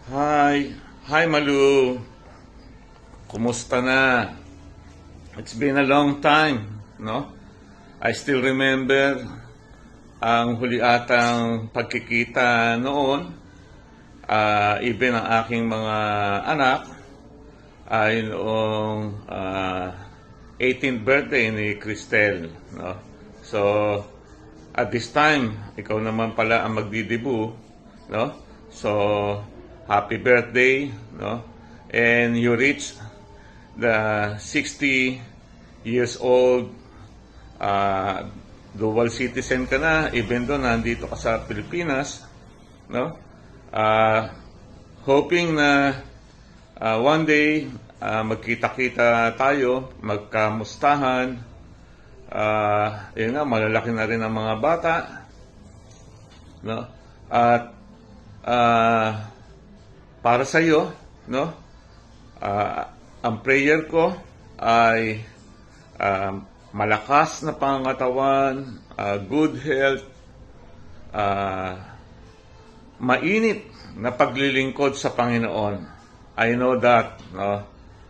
Hi. Hi, Malu. Kumusta na? It's been a long time, no? I still remember ang huli atang pagkikita noon. Even ang aking mga anak ay noong 18th birthday ni Cristel, no? So, at this time, ikaw naman pala ang magdidibu, no? So, happy birthday, no? And you reach the 60 years old, dual citizen ka na, even though nandito ka sa Pilipinas, no? Hoping na one day magkita-kita tayo, magkamustahan. Yun nga, malalaki na rin ang mga bata, no? At para sa iyo, no? Ang prayer ko ay malakas na pangangatawan, good health, mainit na paglilingkod sa Panginoon. I know that, no?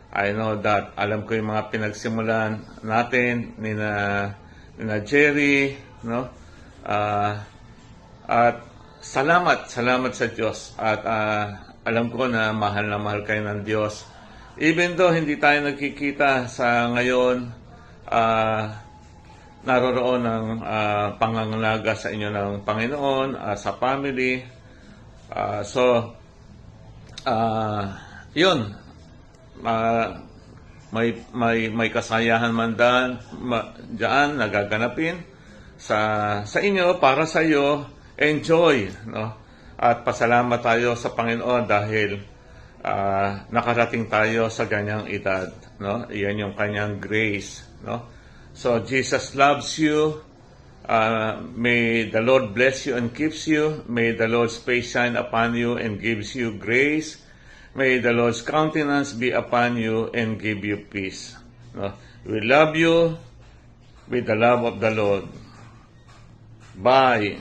I know that. Alam ko yung mga pinagsimulan natin ni na Jerry, no? At salamat sa Diyos. At alam ko na mahal kayo ng Diyos. Even though hindi tayo nagkikita sa ngayon, naroroon ng pangangalaga sa inyo ng Panginoon, sa family. Yun. May kasayahan man diyan nagaganapin sa inyo, para sa iyo. Enjoy, no? At pasalamat tayo sa Panginoon dahil nakarating tayo sa ganyang edad, no? Iyan yung kanyang grace, no? So Jesus loves you. May the Lord bless you and keeps you. May the Lord's face shine upon you and gives you grace. May the Lord's countenance be upon you and give you peace. No? We love you with the love of the Lord. Bye.